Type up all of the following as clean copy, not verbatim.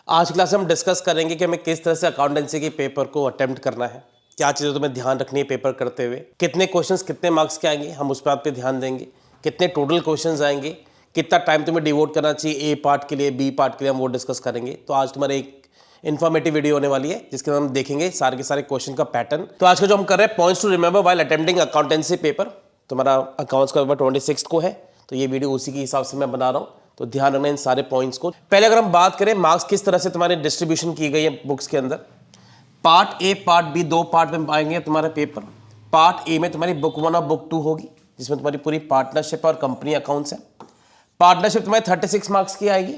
आज क्लास में हम डिस्कस करेंगे कि हमें किस तरह से अकाउंटेंसी के पेपर को अटेम्प्ट करना है, क्या चीज़ें तुम्हें ध्यान रखनी है पेपर करते हुए, कितने क्वेश्चंस कितने मार्क्स के आएंगे हम उस बात पे ध्यान देंगे, कितने टोटल क्वेश्चंस आएंगे, कितना टाइम तुम्हें डिवोट करना चाहिए ए पार्ट के लिए बी पार्ट के लिए, हम वो डिस्कस करेंगे। तो आज तुम्हारे एक इन्फॉर्मेटिव वीडियो होने वाली है जिसके अंदर हम देखेंगे सारे के सारे क्वेश्चन का पैटर्न। तो आज का जो हम कर रहे हैं points to remember while attempting accountancy paper, तुम्हारा अकाउंट्स का पेपर 26 को है, तो ये वीडियो उसी के हिसाब से मैं बना रहा हूँ, तो ध्यान रखना इन सारे पॉइंट्स को। पहले अगर हम बात करें मार्क्स किस तरह से तुम्हारे डिस्ट्रीब्यूशन की गई है बुक्स के अंदर, पार्ट ए पार्ट बी दो पार्ट में आएंगे तुम्हारे पेपर। पार्ट ए में तुम्हारी बुक 1 और बुक 2 होगी जिसमें तुम्हारी पूरी पार्टनरशिप और कंपनी अकाउंट्स है। पार्टनरशिप तुम्हारी 36 मार्क्स की आएगी।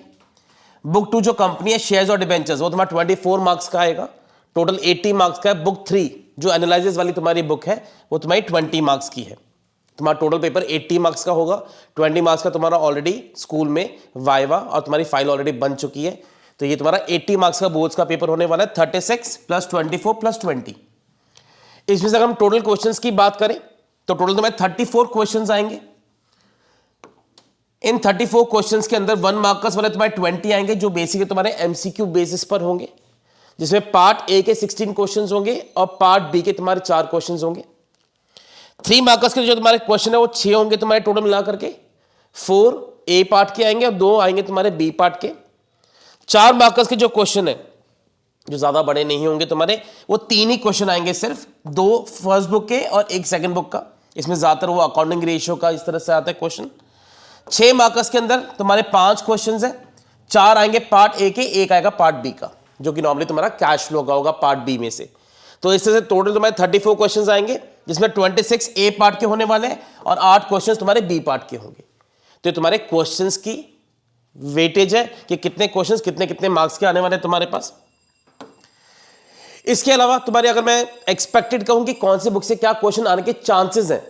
बुक 2 जो कंपनी है शेयर्स और डिबेंचर्स वो तुम्हारा 24 मार्क्स का आएगा, टोटल 80 मार्क्स का है। बुक 3 जो एनालिसिस वाली तुम्हारी बुक है वो तुम्हारी 20 मार्क्स की है। तुम्हारा टोटल पेपर 80 मार्क्स का होगा, 20 मार्क्स का तुम्हारा ऑलरेडी स्कूल में वाइवा और तुम्हारी फाइल ऑलरेडी बन चुकी है। तो ये तुम्हारा 80 मार्क्स का बोर्ड्स का पेपर होने वाला है, 36 प्लस 24 प्लस 20। इसमें से अगर हम टोटल क्वेश्चंस की बात करें तो टोटल तुम्हारे 34 क्वेश्चंस आएंगे। इन 34 क्वेश्चंस के अंदर 1 मार्क्स वाले तुम्हारे 20 आएंगे जो बेसिकली तुम्हारे एमसीक्यू बेसिस पर होंगे, जिसमें पार्ट ए के 16 क्वेश्चंस होंगे और पार्ट बी के तुम्हारे 4 क्वेश्चंस होंगे। 3 मार्क्स के जो तुम्हारे क्वेश्चन है वो 6 होंगे तुम्हारे टोटल मिला करके, 4 ए पार्ट के आएंगे और 2 आएंगे तुम्हारे बी पार्ट के। 4 मार्क्स के जो क्वेश्चन है जो ज्यादा बड़े नहीं होंगे तुम्हारे, वो 3 ही क्वेश्चन आएंगे सिर्फ, 2 फर्स्ट बुक के और 1 सेकंड बुक का। इसमें ज्यादातर वो अकाउंटिंग रेशियो का इस तरह से आता है क्वेश्चन। 6 मार्क्स के अंदर तुम्हारे 5 क्वेश्चन है, 4 आएंगे पार्ट ए के, 1 आएगा पार्ट बी का, जो कि नॉर्मली तुम्हारा कैश फ्लो का होगा पार्ट बी में से। तो इस तरह से टोटल तुम्हारे 34 क्वेश्चंस आएंगे जिसमें 26 ए पार्ट के होने वाले हैं और 8 क्वेश्चंस तुम्हारे बी पार्ट के होंगे। तो तुम्हारे क्वेश्चंस की वेटेज है कि कितने क्वेश्चंस कितने कितने मार्क्स के आने वाले हैं तुम्हारे पास। इसके अलावा तुम्हारे अगर मैं एक्सपेक्टेड कहूं कि कौन सी बुक से क्या क्वेश्चन आने के चांसेस हैं,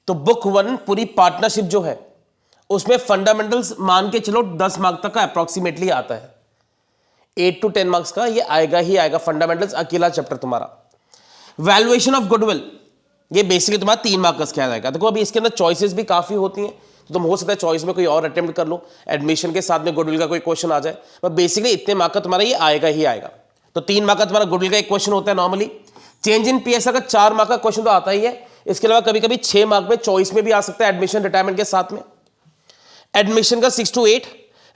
तो बुक 1 पूरी पार्टनरशिप जो है उसमें फंडामेंटल्स मान के चलो 10 मार्क्स तक का अप्रोक्सीमेटली आता है, 8 to 10 मार्क्स का ये आएगा ही आएगा फंडामेंटल्स अकेला चैप्टर तुम्हारा। वैल्यूएशन ऑफ गुडविल ये बेसिकली तुम्हारा 3 मार्क्स क्या आएगा। देखो अभी इसके अंदर चॉइसेस भी काफी होती हैं, तो तुम हो सकता है चॉइस में कोई और अटेम्प्ट कर लो, एडमिशन के साथ में गुडविल का कोई क्वेश्चन आ जाए, पर बेसिकली इतने मार्क्स का तुम्हारा ये आएगा ही आएगा। तो 3 मार्क्स का तुम्हारा गुडविल का एक क्वेश्चन होता है नॉर्मली। चेंज इन पीएसआर का 4 मार्क्स का क्वेश्चन तो आता ही है। इसके अलावा कभी कभी 6 मार्क्स में चॉइस में भी आ सकता है एडमिशन रिटायरमेंट के साथ में। एडमिशन का 6 to 8,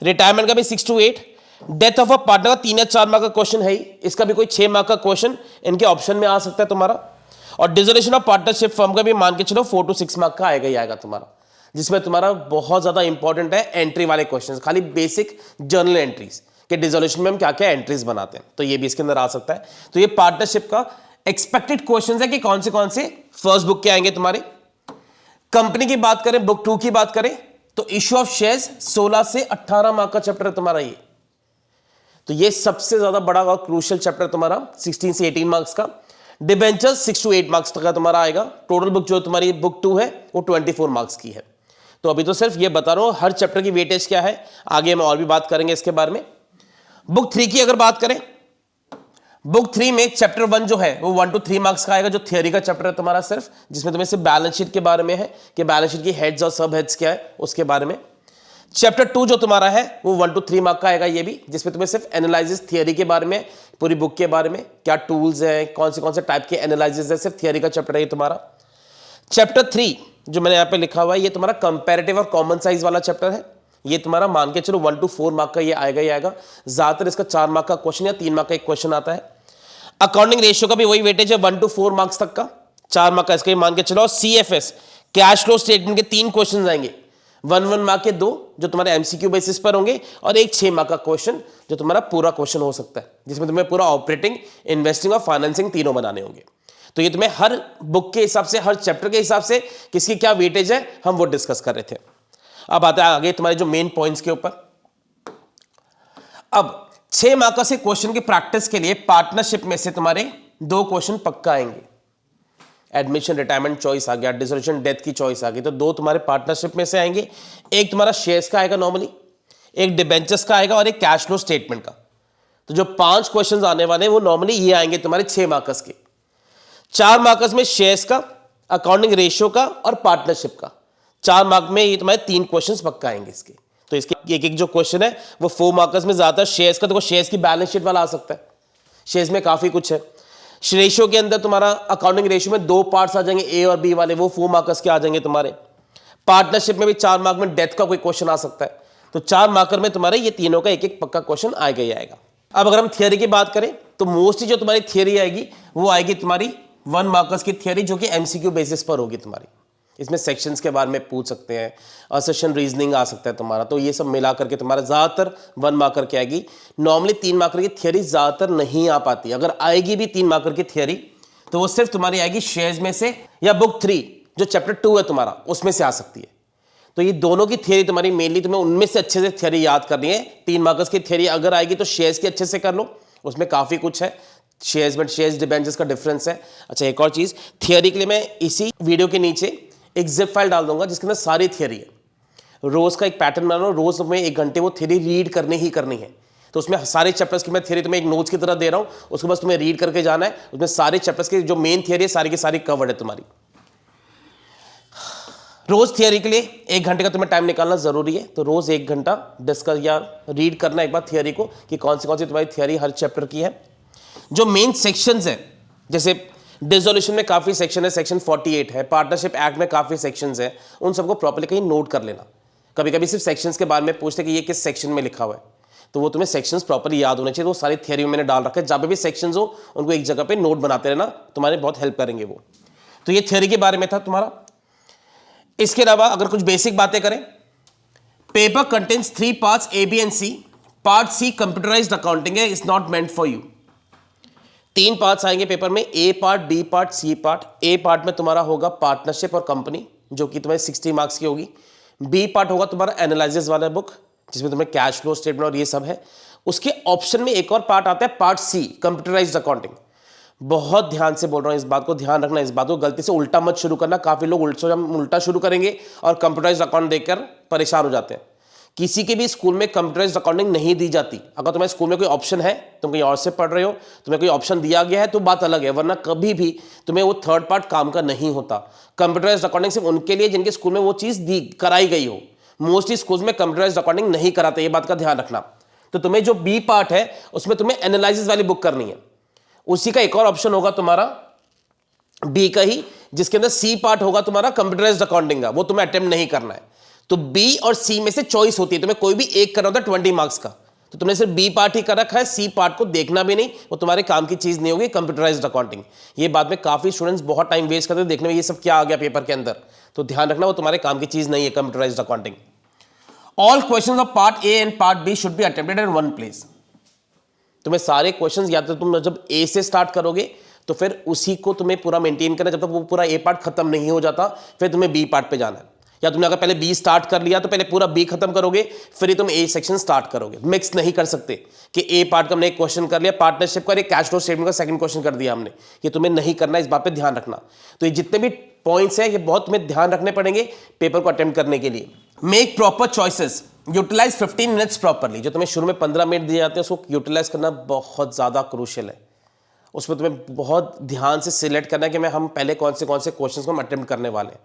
रिटायरमेंट का भी 6 to 8, death of a partner का 3 या 4 मार्क का क्वेश्चन है ही, इसका भी कोई 6 मार्क का क्वेश्चन इनके ऑप्शन में आ सकता है तुम्हारा। और डिसोल्यूशन ऑफ पार्टनरशिप फर्म का भी मान के चलो 4 to 6 मार्क का आएगा ही आएगा तुम्हारा, जिसमें तुम्हारा बहुत ज्यादा इंपॉर्टेंट है एंट्री वाले क्वेश्चन, खाली बेसिक जर्नल एंट्रीज के डिसोल्यूशन में हम क्या क्या एंट्रीज बनाते हैं, तो ये भी इसके अंदर आ सकता है। तो ये पार्टनरशिप का एक्सपेक्टेड क्वेश्चन है कि कौन से फर्स्ट बुक के आएंगे तुम्हारे। कंपनी की बात करें, बुक 2 की बात करें, तो इश्यू ऑफ शेयर्स 16 से 18 मार्क का चैप्टर है तुम्हारा ये। तो ये सबसे ज्यादा बड़ा और क्रूशियल चैप्टर तुम्हारा 16 से 18 मार्क्स का। डिबेंचर्स 6 to 8 मार्क्स तक का तुम्हारा आएगा। टोटल बुक जो तुम्हारी बुक 2 है वो 24 मार्क्स की है। तो अभी तो सिर्फ ये बता रहा हूं हर चैप्टर की वेटेज क्या है, आगे हम और भी बात करेंगे इसके बारे में। बुक 3 की अगर बात करें, बुक 3 में चैप्टर 1 जो है वो 1 to 3 मार्क्स का आएगा, जो थियरी का चैप्टर है तुम्हारा सिर्फ, जिसमें तुम्हें सिर्फ बैलेंस शीट के बारे में है कि बैलेंस शीट की हेड्स और सब हेड्स क्या है उसके बारे में। चैप्टर 2 जो तुम्हारा है वो 1 to 3 मार्क का आएगा ये भी, जिसमें तुम्हें सिर्फ एनालिसिस थियरी के बारे में, पूरी बुक के बारे में, क्या टूल्स हैं, कौन से टाइप के एनालिसिस है, सिर्फ थियरी का चैप्टर है ये तुम्हारा। चैप्टर 3 जो मैंने यहाँ पे लिखा हुआ है ये तुम्हारा कंपैरेटिव और कॉमन साइज वाला चैप्टर है। ये तुम्हारा मान के चलो 1 to 4 मार्क का ये आएगा ही आएगा। ज्यादातर इसका 4 मार्क का क्वेश्चन या 3 मार्क का एक क्वेश्चन आता है। अकाउंटिंग रेशियो का भी वही वेटेज है 1 to 4 मार्क्स तक का, 4 मार्क का इसका मान के चलो। सीएफएस कैश फ्लो स्टेटमेंट के 3 क्वेश्चन आएंगे, 1 मार्क के 2 जो तुम्हारे एमसीक्यू बेसिस पर होंगे और एक 6 मार्क का क्वेश्चन जो तुम्हारा पूरा क्वेश्चन हो सकता है, जिसमें तुम्हें पूरा ऑपरेटिंग, इन्वेस्टिंग और फाइनेंसिंग तीनों बनाने होंगे। तो ये तुम्हें हर बुक के हिसाब से, हर चैप्टर के हिसाब से किसकी क्या वेटेज है हम वो डिस्कस कर रहे थे। अब आते हैं आगे तुम्हारे जो मेन पॉइंट्स के ऊपर। अब 6 मार्क से क्वेश्चन की प्रैक्टिस के लिए पार्टनरशिप में से तुम्हारे 2 क्वेश्चन पक्का आएंगे। एडमिशन रिटायरमेंट चॉइस आ गया, डिसोल्यूशन डेथ की चॉइस आ गई, तो 2 तुम्हारे पार्टनरशिप में से आएंगे। एक तुम्हारा शेयर्स का आएगा नॉर्मली, एक डिबेंचर्स का आएगा और एक कैश फ्लो स्टेटमेंट का। तो जो 5 क्वेश्चंस आने वाले हैं वो नॉर्मली ये आएंगे तुम्हारे 6 मार्क्स के। 4 मार्क्स में शेयर्स का, अकाउंटिंग रेशियो का और पार्टनरशिप का। 4 मार्क में ये तुम्हारे 3 क्वेश्चंस पक्का आएंगे इसके। तो इसके एक एक जो क्वेश्चन है वो 4 मार्कर्स में ज़्यादातर शेयर्स का, देखो शेयर्स की बैलेंस शीट वाला आ सकता है, शेयर्स में काफ़ी कुछ है। रेशियो के अंदर तुम्हारा अकाउंटिंग रेशियो में 2 पार्ट्स आ जाएंगे, ए और बी वाले, वो 4 मार्कर्स के आ जाएंगे तुम्हारे। पार्टनरशिप में भी 4 मार्क में डेथ का कोई क्वेश्चन आ सकता है। तो 4 मार्कर में तुम्हारे ये तीनों का एक एक पक्का क्वेश्चन आएगा ही आएगा। अब अगर हम थियरी की बात करें तो मोस्टली जो तुम्हारी थियरी आएगी वो आएगी तुम्हारी 1 मार्कर्स की थियरी, जो कि एमसीक्यू बेसिस पर होगी तुम्हारी। इसमें सेक्शंस के बारे में पूछ सकते हैं, असर्शन रीजनिंग आ सकता है तुम्हारा, तो ये सब मिला करके तुम्हारा ज़्यादातर 1 मार्कर की आएगी। नॉर्मली 3 मार्कर की थियरी ज़्यादातर नहीं आ पाती, अगर आएगी भी 3 मार्कर की थियरी तो वो सिर्फ तुम्हारी आएगी शेयर्स में से या बुक 3 जो चैप्टर 2 है तुम्हारा उसमें से आ सकती है। तो ये दोनों की थियरी तुम्हारी मेनली तुम्हें उनमें से अच्छे से थियरी याद करनी है। 3 मार्कर्स की थियरी अगर आएगी तो शेयर्स की अच्छे से कर लो, उसमें काफ़ी कुछ है, शेयर्स में शेयर्स डिबेंचर्स का डिफरेंस है। अच्छा एक और चीज़, थियरी के लिए मैं इसी वीडियो के नीचे एक जिप फाइल डाल दूंगा जिसके अंदर सारी थियरी है। रोज़ का एक पैटर्न बना लो, रोज़ तुम्हें 1 घंटे वो थियरी रीड करनी ही करनी है। तो उसमें सारे चैप्टर्स की मैं थियरी तुम्हें एक नोट्स की तरह दे रहा हूँ, उसको बस तुम्हें रीड करके जाना है। उसमें सारे चैप्टर्स की जो मेन थियरी है सारी की सारी कवर्ड है तुम्हारी। रोज थियरी के लिए 1 घंटे का तुम्हें टाइम निकालना जरूरी है, तो रोज 1 घंटा डिस्कस या रीड करना एक बार थियरी को कि कौन सी तुम्हारी थियरी हर चैप्टर की है। जो मेन सेक्शंस है, जैसे डिसोल्यूशन में काफ़ी सेक्शन है, सेक्शन 48 है, पार्टनरशिप एक्ट में काफ़ी सेक्शंस है, उन सबको प्रॉपर्ली कहीं नोट कर लेना। कभी कभी सिर्फ सेक्शंस के बारे में पूछते कि ये किस सेक्शन में लिखा हुआ है, तो वो तुम्हें सेक्शंस प्रॉपर्ली याद होने चाहिए। वो सारी थियरी में मैंने डाल रखा है, जहाँ पे भी सेक्शंस हो उनको एक जगह पे नोट बनाते रहना, तुम्हारे बहुत हेल्प करेंगे वो। तो ये थियरी के बारे में था तुम्हारा। इसके अलावा अगर कुछ बेसिक बातें करें, paper contains 3 parts A B and C. Part C computerised accounting है, is not meant for you. 3 parts आएंगे पेपर में, A part, B part, C part. A part में तुम्हारा होगा पार्टनरशिप और कंपनी, जो कि तुम्हारी 60 मार्क्स की होगी। बी पार्ट होगा तुम्हारा एनालिसिस वाला बुक, जिसमें तुम्हें कैश फ्लो स्टेटमेंट और ये सब है। उसके ऑप्शन में एक और पार्ट आता है पार्ट सी, कंप्यूटराइज्ड अकाउंटिंग। बहुत ध्यान से बोल रहा हूं, इस बात को ध्यान रखना, इस बात को गलती से उल्टा मत शुरू करना। काफी लोग उल्टा शुरू करेंगे और कंप्यूटराइज्ड अकाउंट देखकर परेशान हो जाते हैं। किसी के भी स्कूल में कंप्यूटराइज्ड अकाउंटिंग नहीं दी जाती। अगर तुम्हारे स्कूल में कोई ऑप्शन है, तुम कहीं और से पढ़ रहे हो, तुम्हें कोई ऑप्शन दिया गया है तो बात अलग है, वरना कभी भी तुम्हें वो थर्ड पार्ट काम का नहीं होता। कंप्यूटराइज्ड अकाउंटिंग सिर्फ उनके लिए जिनके स्कूल में वो चीज़ दी कराई गई हो। मोस्टली स्कूल में कंप्यूटराइज्ड अकाउंटिंग नहीं कराते, ये बात का ध्यान रखना। तो तुम्हें जो बी पार्ट है उसमें तुम्हें एनालिसिस वाली बुक करनी है। उसी का एक और ऑप्शन होगा तुम्हारा बी का ही, जिसके अंदर सी पार्ट होगा तुम्हारा कंप्यूटराइज्ड अकाउंटिंग का, वो तुम्हें अटेम्प्ट नहीं करना है। तो बी और सी में से चॉइस होती है, तुम्हें कोई भी एक करना होता है 20 मार्क्स का। तो तुमने सिर्फ बी पार्ट ही कर रखा है, सी पार्ट को देखना भी नहीं, वो तुम्हारे काम की चीज नहीं होगी कंप्यूटराइज्ड अकाउंटिंग। ये बाद में काफी स्टूडेंट्स बहुत टाइम वेस्ट करते हैं देखने में ये सब क्या आ गया पेपर के अंदर, तो ध्यान रखना वो तुम्हारे काम की चीज नहीं है computerised accounting. All questions of part A and part B should be attempted in one place. तुम्हें सारे क्वेश्चंस या तो तुम जब ए से स्टार्ट करोगे तो फिर उसी को तुम्हें पूरा मेंटेन करना, जब तक वो पूरा ए पार्ट खत्म नहीं हो जाता फिर तुम्हें बी पार्ट पे जाना है। या तुमने अगर पहले बी स्टार्ट कर लिया तो पहले पूरा बी खत्म करोगे फिर ही तुम ए सेक्शन स्टार्ट करोगे। मिक्स नहीं कर सकते कि ए पार्ट का हमने एक क्वेश्चन कर लिया, पार्टनरशिप का एक कैश फ्लो स्टेटमेंट का सेकंड क्वेश्चन कर दिया हमने, ये तुम्हें नहीं करना, इस बात पे ध्यान रखना। तो ये जितने भी पॉइंट्स हैं ये बहुत तुम्हें ध्यान रखने पड़ेंगे पेपर को अटेम्प्ट करने के लिए। Make proper choices, utilise 15 minutes properly. जो तुम्हें शुरू में 15 मिनट दिए जाते हैं उसको यूटिलाइज करना बहुत ज़्यादा क्रूशियल है। उसमें तुम्हें बहुत ध्यान से सिलेक्ट करना है कि हम पहले कौन से क्वेश्चंस को हम अटेम्प्ट करने वाले हैं,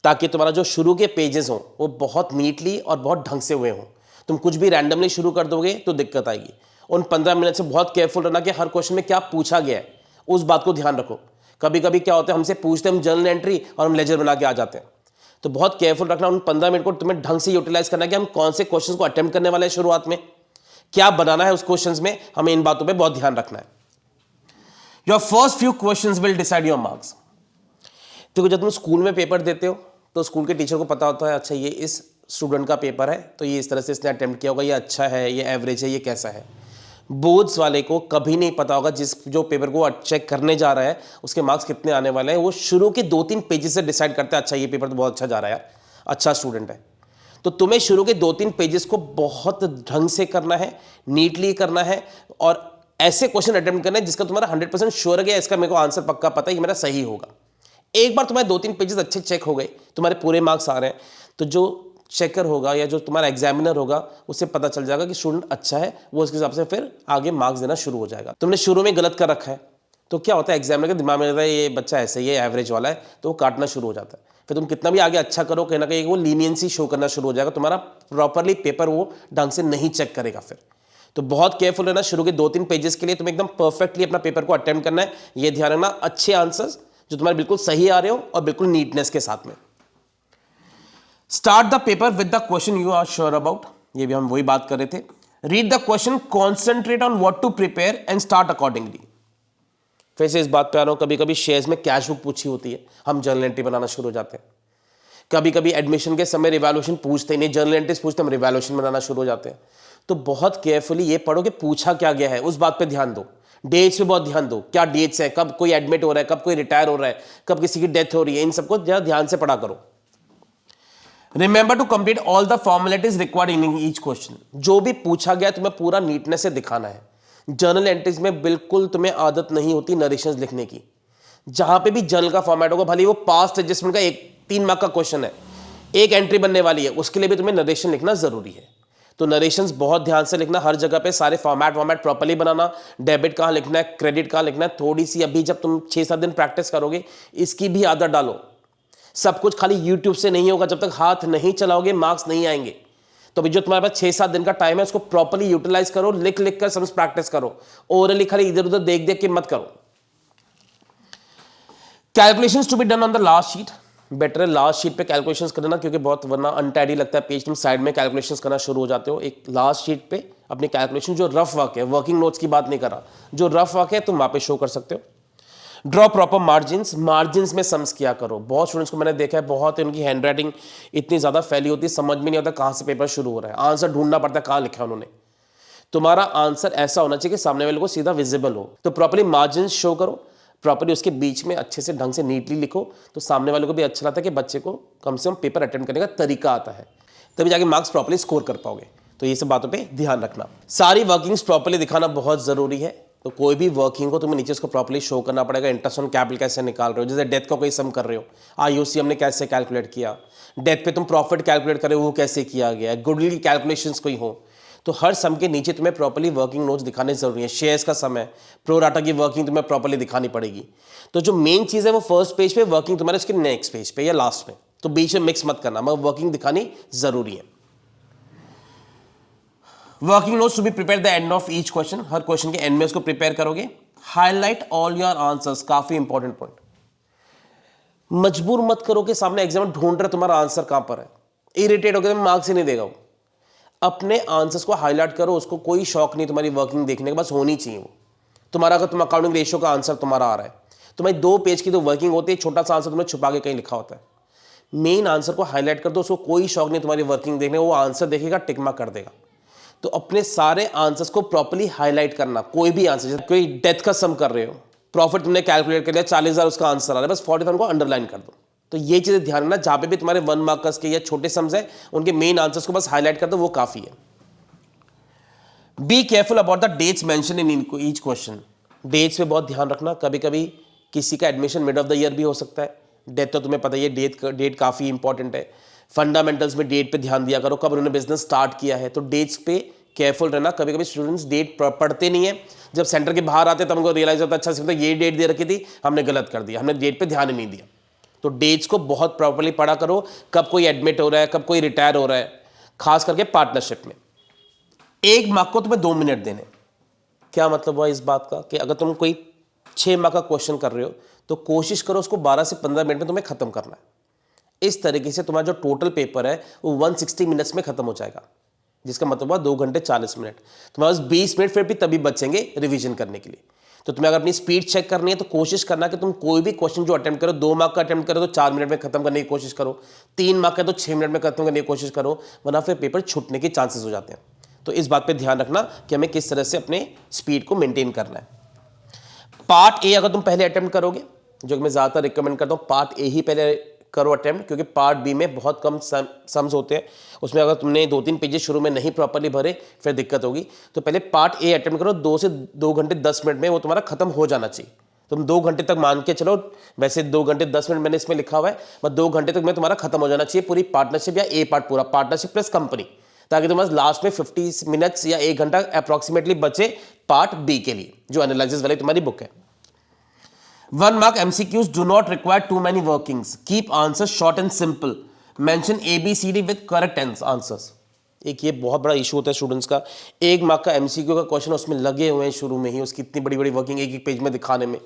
ताकि तुम्हारा जो शुरू के पेजेस हों वो बहुत नीटली और बहुत ढंग से हुए हों। तुम कुछ भी रैंडमली शुरू कर दोगे तो दिक्कत आएगी। उन 15 मिनट से बहुत केयरफुल रहना कि हर क्वेश्चन में क्या पूछा गया है, उस बात को ध्यान रखो। कभी कभी क्या होता है, हमसे पूछते हम जर्नल एंट्री और हम लेजर बना के आ जाते हैं, तो बहुत केयरफुल रखना। उन 15 मिनट को तुम्हें ढंग से यूटिलाइज करना कि हम कौन से क्वेश्चन को अटेम्प्ट करने वाले हैं, शुरुआत में क्या बनाना है उस क्वेश्चन में, हमें इन बातों पर बहुत ध्यान रखना है। Your first few questions will decide your marks. क्योंकि जब तुम स्कूल में पेपर देते हो तो स्कूल के टीचर को पता होता है अच्छा ये इस स्टूडेंट का पेपर है तो ये इस तरह से इसने अटेम्प्ट किया होगा, ये अच्छा है, ये एवरेज है, ये कैसा है। बोर्ड्स वाले को कभी नहीं पता होगा, जो पेपर को चेक करने जा रहा है उसके मार्क्स कितने आने वाले हैं, वो शुरू के 2-3 पेजेस से डिसाइड करता है अच्छा ये पेपर तो बहुत अच्छा जा रहा है यार, अच्छा स्टूडेंट है। तो तुम्हें शुरू के 2-3 पेजेस को बहुत ढंग से करना है, नीटली करना है और ऐसे क्वेश्चन अटेम्प्ट करना है जिसका तुम्हारा 100% श्योर है, इसका मेरे को आंसर पक्का पता है, ये मेरा सही होगा। एक बार तुम्हारे 2-3 पेजेस अच्छे चेक हो गए, तुम्हारे पूरे मार्क्स आ रहे हैं, तो जो चेकर होगा या जो तुम्हारा एग्जामिनर होगा उससे पता चल जाएगा कि स्टूडेंट अच्छा है, वो उसके हिसाब से फिर आगे मार्क्स देना शुरू हो जाएगा। तुमने शुरू में गलत कर रखा है तो क्या होता है, एग्जामिनर के दिमाग में रहता है ये बच्चा ऐसे ही है, एवरेज वाला है, तो वो काटना शुरू हो जाता है। फिर तुम कितना भी आगे अच्छा करो, कहीं ना कहीं वो लीनियंसी शो करना शुरू हो जाएगा, तुम्हारा प्रॉपरली पेपर वो ढंग से नहीं चेक करेगा फिर। तो बहुत केयरफुल रहना, शुरू के 2-3 पेजेस के लिए तुम्हें एकदम परफेक्टली अपना पेपर को अटेम्प्ट करना है। ये ध्यान रखना, अच्छे आंसर्स जो तुम्हारे बिल्कुल सही आ रहे हो और बिल्कुल नीटनेस के साथ में। Start the paper with the question you are sure about, ये भी हम वही बात कर रहे थे। Read the question, concentrate on what to prepare and start accordingly. फिर से इस बात पे आ रहा हूं, कभी कभी शेयर्स में कैश बुक पूछी होती है, हम जर्नल एंट्री बनाना शुरू हो जाते हैं। कभी कभी एडमिशन के समय रिवैल्यूएशन पूछते ही नहीं, जर्नल एंट्रीज पूछते, हम रिवैल्यूएशन बनाना शुरू हो जाते हैं। तो बहुत केयरफुली ये पढ़ो कि पूछा क्या गया है, उस बात पे ध्यान दो। डेट्स पे बहुत ध्यान दो, क्या डेट्स है, कब कोई एडमिट हो रहा है, कब कोई रिटायर हो रहा है, कब किसी की डेथ हो रही है, इन सबको ध्यान से पढ़ा करो। Remember to complete all the formalities required in each question. जो भी पूछा गया तुम्हें पूरा नीटनेस से दिखाना है। जर्नल एंट्रीज में बिल्कुल तुम्हें आदत नहीं होती नरेशंस लिखने की। जहां पे भी जर्नल का फॉर्मेट होगा, भले वो पास्ट एडजस्टमेंट का 3 मार्क का क्वेश्चन है, एक एंट्री बनने वाली है, उसके लिए भी तुम्हें नरेशन लिखना जरूरी है। तो नरेशंस बहुत ध्यान से लिखना, हर जगह पे सारे फॉर्मेट प्रॉपर्ली बनाना, डेबिट कहाँ लिखना है, क्रेडिट कहाँ लिखना है। थोड़ी सी अभी जब तुम 6-7 दिन प्रैक्टिस करोगे, इसकी भी आदत डालो। सब कुछ खाली यूट्यूब से नहीं होगा, जब तक हाथ नहीं चलाओगे मार्क्स नहीं आएंगे। तो अभी जो तुम्हारे पास 6-7 दिन का टाइम है, उसको प्रॉपर्ली यूटिलाइज करो, लिख लिख कर समझ प्रैक्टिस करो। ओरली खाली इधर उधर देख देख के मत करो। Calculations to be done on the last sheet. Better है लास्ट शीट पे कैलकुलेशंस करना, क्योंकि बहुत वरना अनटाइडी लगता है पेज, तुम साइड में कैलकुलेशंस करना शुरू हो जाते हो। एक लास्ट शीट पे अपनी कैलकुलेशन, जो रफ वर्क है, वर्किंग नोट्स की बात नहीं कर रहा, जो रफ वर्क है तुम वहां पे शो कर सकते हो। ड्रॉ प्रॉपर मार्जिन्स, मार्जिन्स में सम्स किया करो। बहुत स्टूडेंट्स को मैंने देखा है, बहुत उनकी हैंडराइटिंग इतनी ज्यादा फैली होती है, समझ में नहीं आता कहां से पेपर शुरू हो रहा है, आंसर ढूंढना पड़ता है कहां लिखा है उन्होंने। तुम्हारा आंसर ऐसा होना चाहिए कि सामने वाले को सीधा विजिबल हो। तो प्रॉपर्ली मार्जिन शो करो, प्रॉपर्ली उसके बीच में अच्छे से ढंग से नीटली लिखो, तो सामने वाले को भी अच्छा लगता है कि बच्चे को कम से कम पेपर अटेम्प्ट करने का तरीका आता है, तभी जाके मार्क्स प्रॉपर्ली स्कोर कर पाओगे। तो ये सब बातों पे ध्यान रखना। सारी वर्किंग्स प्रॉपर्ली दिखाना बहुत जरूरी है। तो कोई भी वर्किंग को तुम्हें नीचे उसको प्रॉपर्ली शो करना पड़ेगा। इंटरेस्ट ऑन कैपिटल कैसे निकाल रहे हो, जैसे डेथ का कोई सम कर रहे हो, आईओसी हमने कैसे कैलकुलेट किया, डेथ पे तुम प्रॉफिट कैलकुलेट कर रहे हो वो कैसे किया गया, गुडविल की कैलकुलेशंस कोई हो, तो हर सम के नीचे तुम्हें प्रॉपर्ली वर्किंग नोट्स दिखाने जरूरी है। शेयर्स का सम है, प्रो राटा की वर्किंग तुम्हें प्रॉपर्ली दिखानी पड़ेगी। तो जो मेन चीज है वो फर्स्ट पेज पे, वर्किंग तुम्हारे उसके नेक्स्ट पेज पे या लास्ट में, तो बीच में मिक्स मत करना, मगर वर्किंग दिखानी जरूरी है। Working notes to be prepare the end of each question, हर क्वेश्चन के एंड में उसको प्रिपेयर करोगे। हाईलाइट ऑल योर आंसर्स, काफी इंपॉर्टेंट पॉइंट। मजबूर मत करो कि सामने एग्जाम ढूंढ रहे तुम्हारा आंसर कहां पर है, इरिटेट हो गया मार्क्स ही नहीं देगा वो। अपने आंसर्स को हाईलाइट करो, उसको कोई शौक नहीं तुम्हारी वर्किंग देखने का, बस होनी चाहिए वो तुम्हारा। अगर तुम अकाउंटिंग रेशियो का आंसर तुम्हारा आ रहा है, तुम्हारी 2 पेज की तो वर्किंग होती है, छोटा सा आंसर तुम्हें छुपा के कहीं लिखा होता है। मेन आंसर को हाईलाइट कर दो, उसको कोई शौक नहीं तुम्हारी वर्किंग देखने, वो आंसर देखेगा, टिक मार्क कर देगा। तो अपने सारे आंसर्स को प्रॉपर्ली हाईलाइट करना। कोई भी आंसर, जैसे कोई डेथ का सम कर रहे हो, प्रॉफिट तुमने कैलकुलेट कर लिया, 40,000 उसका आंसर आ रहा है, बस 40,000 को अंडरलाइन कर दो। तो ये चीजें ध्यान रखना, जहां पे भी तुम्हारे 1 मार्कर्स के या छोटे सम्स है, उनके मेन आंसर्स को बस हाईलाइट कर दो, वो काफी है। Be careful about the dates mention in each question. Dates पे बहुत ध्यान रखना, कभी कभी किसी का admission mid of the year भी हो सकता है। डेट तो तुम्हें पता ही है, डेट काफी इंपॉर्टेंट है। फंडामेंटल्स में डेट पे ध्यान दिया करो, कब उन्होंने बिजनेस स्टार्ट किया है, तो डेट्स पे केयरफुल रहना। कभी कभी स्टूडेंट्स डेट पढ़ते नहीं है, जब सेंटर के बाहर आते तब उनको रियलाइज होता है अच्छा सीखता ये डेट दे रखी थी, हमने गलत कर दिया, हमने डेट पे ध्यान ही नहीं दिया। तो डेट्स को बहुत प्रॉपर्ली पढ़ा करो, कब कोई एडमिट हो रहा है, कब कोई रिटायर हो रहा है, खास करके पार्टनरशिप में। 1 मार्क को तुम्हें 2 मिनट देने। क्या मतलब हुआ इस बात का कि अगर तुम कोई 6 मार्क का क्वेश्चन कर रहे हो, तो कोशिश करो उसको 12 से 15 मिनट में तुम्हें खत्म करना है। इस तरीके से तुम्हारा जो टोटल पेपर है वो 160 मिनट्स में खत्म हो जाएगा, जिसका मतलब हुआ 2 घंटे 40 मिनट। तुम्हारे पास 20 मिनट फिर भी तभी बचेंगे रिवीजन करने के लिए। तो तुम्हें अगर अपनी स्पीड चेक करनी है, तो कोशिश करना कि तुम कोई भी क्वेश्चन जो अटेम्प्ट करो, 2 मार्क का अटेम्प्ट करो तो 4 मिनट में खत्म करने की कोशिश करो, 3 मार्क का तो 6 मिनट में खत्म करने की कोशिश करो, वरना फिर पेपर छूटने के चांसेस हो जाते हैं। तो इस बात पे ध्यान रखना कि हमें किस तरह से अपने स्पीड को मेंटेन करना है। पार्ट ए अगर तुम पहले अटेम्प्ट करोगे, जो मैं ज्यादातर रिकमेंड करता हूं, पार्ट ए ही पहले करो अटेम्प्ट, क्योंकि पार्ट बी में बहुत कम सम्स होते हैं। उसमें अगर तुमने 2-3 पेजेस शुरू में नहीं प्रॉपर्ली भरे, फिर दिक्कत होगी। तो पहले पार्ट ए अटेम्प्ट करो, 2 से 2 घंटे 10 मिनट में वो तुम्हारा खत्म हो जाना चाहिए। तुम 2 घंटे तक मान के चलो, वैसे 2 घंटे 10 मिनट मैंने इसमें लिखा हुआ है, बस 2 घंटे तक में तुम्हारा खत्म हो जाना चाहिए पूरी पार्टनरशिप, या ए पार्ट पूरा पार्टनरशिप प्लस कंपनी, ताकि तुम्हारे लास्ट में 50 मिनट्स या 1 घंटा अप्रॉक्सीमेटली बचे पार्ट बी के लिए, जो एनालिसिस वाली तुम्हारी बुक है। 1 mark MCQs do not require too many workings. Keep answers short and simple. Mention ABCD with correct answers. एक ये बहुत बड़ा इशू होता है स्टूडेंट्स का, 1 मार्क का MCQ का क्वेश्चन उसमें लगे हुए हैं शुरू में ही, उसकी इतनी बड़ी बड़ी वर्किंग एक एक पेज में दिखाने में,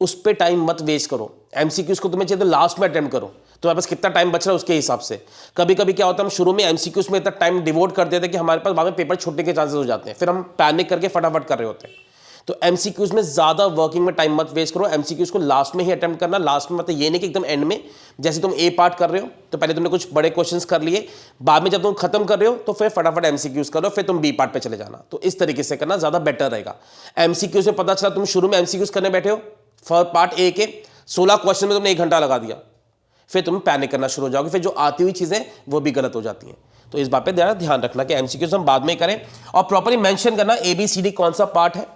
उस पर टाइम मत वेस्ट करो। MCQs को तुम्हें चाहिए तो लास्ट में अटेम्प्ट करो, तुम्हारे पास कितना टाइम बच रहा है उसके हिसाब से। कभी कभी क्या होता है, हम शुरू में MCQs में इतना टाइम डिवोट कर देते हैं कि हमारे पास बाद में पेपर छूटने के चांसेस हो जाते हैं, फिर हम पैनिक करके फटाफट कर रहे होते हैं। तो MCQs में ज़्यादा वर्किंग में टाइम मत वेस्ट करो, MCQs को लास्ट में ही अटेम्प्ट करना। लास्ट में मतलब ये नहीं कि एकदम एंड में, जैसे तुम A पार्ट कर रहे हो तो पहले तुमने कुछ बड़े क्वेश्चंस कर लिए, बाद में जब तुम खत्म कर रहे हो तो फिर फटाफट MCQs करो, फिर तुम B पार्ट पे चले जाना। तो इस तरीके से करना ज़्यादा बेटर रहेगा। MCQs में पता चला तुम शुरू में MCQs करने बैठे हो, पार्ट A के 16 क्वेश्चन में तुमने 1 घंटा लगा दिया, फिर तुम पैनिक करना शुरू हो जाओगे, फिर जो आती हुई चीज़ें वो भी गलत हो जाती हैं। तो इस बात पे ध्यान रखना कि MCQs हम बाद में करें, और प्रॉपर्ली मेंशन करना ABCD कौन सा पार्ट है,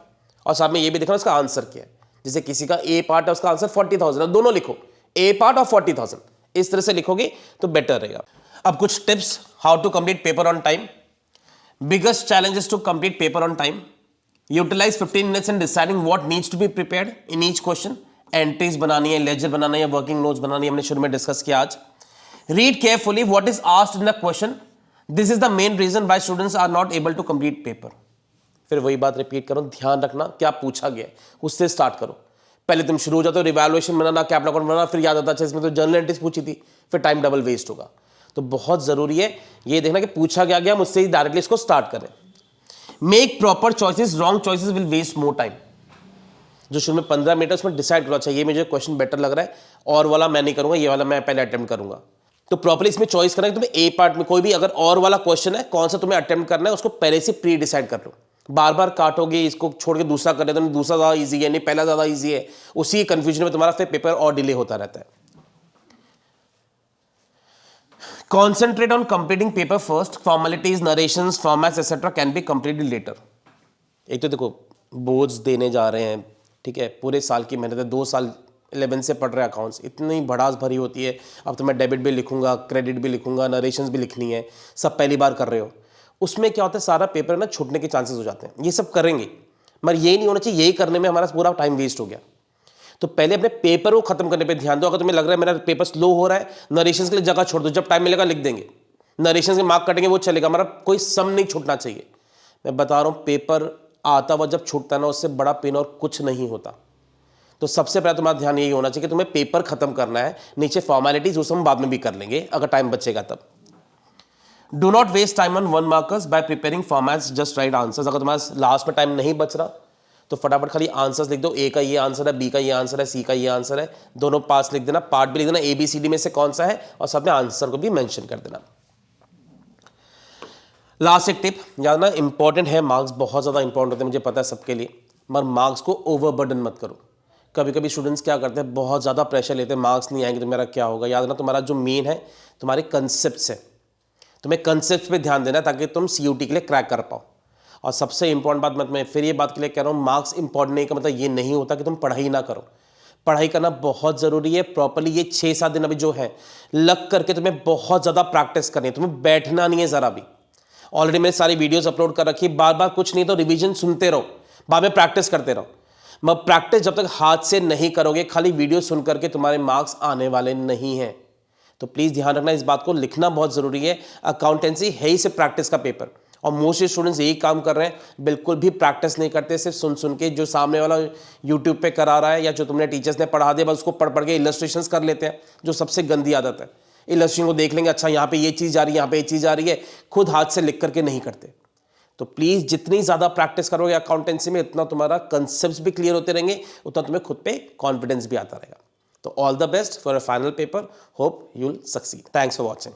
और साथ में ये भी देखना उसका आंसर क्या है। जैसे किसी का A पार्ट है, उसका आंसर 40,000 है, दोनों लिखो, A पार्ट और 40,000, इस तरह से लिखोगे तो बेटर रहेगा। अब कुछ tips how to complete paper on time. Biggest challenges to complete paper on time. Utilise 15 minutes in deciding what needs to be prepared in each question. Entries बनानी है, लेजर बनाना है, वर्किंग नोट्स बनानी है, हमने शुरू में डिस्कस किया आज। Read carefully what is asked in the question, this is the main reason why students are not able to complete paper. फिर वही बात रिपीट करो, ध्यान रखना क्या पूछा गया है, उससे स्टार्ट करो। पहले तुम शुरू हो जाते हो रिवैल्यूएशन बनाना, कैप अकाउंट बनाना, फिर याद आता है इसमें तो जर्नल एंट्रीज पूछी थी, फिर टाइम डबल वेस्ट होगा। तो बहुत जरूरी है ये देखना कि पूछा गया मुझसे ही डायरेक्टली इसको स्टार्ट करें। Make proper choices, wrong choices will waste more time. जो शुरू में 15 मिनट उसमें डिसाइड करो, अच्छा ये मुझे क्वेश्चन बेटर लग रहा है, और वाला मैं नहीं करूंगा, ये वाला मैं पहले अटेम्प्ट करूंगा। तो प्रॉपर्ली इसमें चॉइस करना है कि तुम्हें A पार्ट में कोई भी अगर और वाला क्वेश्चन है, कौन सा तुम्हें अटेम्प्ट करना है, उसको पहले से प्री डिसाइड कर लो। बार बार काटोगे, इसको छोड़ के दूसरा कर लेते हो, दूसरा ज़्यादा ईजी है, नहीं पहला ज़्यादा ईजी है, उसी कंफ्यूजन में तुम्हारा फिर पेपर और डिले होता रहता है। Concentrate on completing paper first, formalities, narrations, formats etcetera can be completed later. एक तो देखो बोर्ड्स देने जा रहे हैं, ठीक है, पूरे साल की मेहनत है, 2 साल 11 से पढ़ रहे अकाउंट्स, इतनी भड़ास भरी होती है। अब तो मैं डेबिट भी लिखूंगा, क्रेडिट भी लिखूंगा, नरेशंस भी लिखनी है, सब पहली बार कर रहे हो। उसमें क्या होता है, सारा पेपर ना छूटने के चांसेस हो जाते हैं। ये सब करेंगे मगर ये नहीं होना चाहिए यही करने में हमारा पूरा टाइम वेस्ट हो गया। तो पहले अपने पेपर को खत्म करने पे ध्यान दो। अगर तुम्हें लग रहा है मेरा पेपर स्लो हो रहा है, नरेशंस के लिए जगह छोड़ दो, जब टाइम मिलेगा लिख देंगे, नरेशंस के मार्क कटेंगे वो चलेगा, हमारा कोई सम नहीं छूटना चाहिए। मैं बता रहा हूँ पेपर आता हुआ जब छूटता है ना, उससे बड़ा पेन और कुछ नहीं होता। तो सबसे पहले तुम्हारा ध्यान यही होना चाहिए कि तुम्हें पेपर खत्म करना है, नीचे फॉर्मेलिटीज उस हम बाद में भी कर लेंगे अगर टाइम बचेगा तब। Do not waste time on 1 markers by preparing formats, just write answers. अगर तुम्हारा लास्ट में टाइम नहीं बच रहा तो फटाफट खाली आंसर्स लिख दो, A का ये आंसर है, B का ये आंसर है, C का ये आंसर है, दोनों पास लिख देना, पार्ट भी लिख देना, ABCD में से कौन सा है, और साथ में आंसर को भी मेंशन कर देना। लास्ट एक टिप याद ना, इंपॉर्टेंट है, मार्क्स बहुत ज़्यादा इंपॉर्टेंट होते हैं, मुझे पता है सबके लिए, मगर मार्क्स को ओवरबर्डन मत करो। कभी कभी स्टूडेंट्स क्या करते हैं, बहुत ज़्यादा प्रेशर लेते हैं, मार्क्स नहीं आएंगे तो मेरा क्या होगा। याद ना, तुम्हारा जो मेन है तुम्हारे कंसेप्ट्स है, तुम्हें कंसेप्ट पे ध्यान देना ताकि तुम CUT के लिए क्रैक कर पाओ। और सबसे इंपॉर्टेंट बात मैं फिर ये बात के लिए कह रहा हूँ, मार्क्स इंपॉर्टेंट नहीं का मतलब ये नहीं होता कि तुम पढ़ाई ना करो। पढ़ाई करना बहुत ज़रूरी है। प्रॉपर्ली ये 6-7 दिन अभी जो है लग करके तुम्हें बहुत ज़्यादा प्रैक्टिस करनी है, तुम्हें बैठना नहीं है ज़रा भी। ऑलरेडी मैंने सारी वीडियोस अपलोड कर रखी है, बार बार कुछ नहीं तो रिवीजन सुनते रहो, बाद में प्रैक्टिस करते रहो। मगर प्रैक्टिस जब तक हाथ से नहीं करोगे, खाली वीडियो सुन करके तुम्हारे मार्क्स आने वाले नहीं हैं। तो प्लीज़ ध्यान रखना इस बात को, लिखना बहुत ज़रूरी है। अकाउंटेंसी है ही सिर्फ प्रैक्टिस का पेपर, और मोस्टली स्टूडेंट्स यही काम कर रहे हैं, बिल्कुल भी प्रैक्टिस नहीं करते, सिर्फ सुन सुन के जो सामने वाला यूट्यूब पे करा रहा है या जो तुमने टीचर्स ने पढ़ा दिया बस उसको पढ़ पढ़ के इलस्ट्रेशंस कर लेते हैं, जो सबसे गंदी आदत है। इलस्ट्रेशन को देख लेंगे, अच्छा यहाँ पे ये चीज़ आ रही है, यहाँ पे ये चीज़ आ रही है, खुद हाथ से लिख करके नहीं करते। तो प्लीज़ जितनी ज़्यादा प्रैक्टिस करोगे अकाउंटेंसी में, इतना तुम्हारा कंसेप्ट्स भी क्लियर होते रहेंगे, उतना तुम्हें खुद पे कॉन्फिडेंस भी आता रहेगा। तो all the best for a final paper, hope you will succeed. Thanks for watching.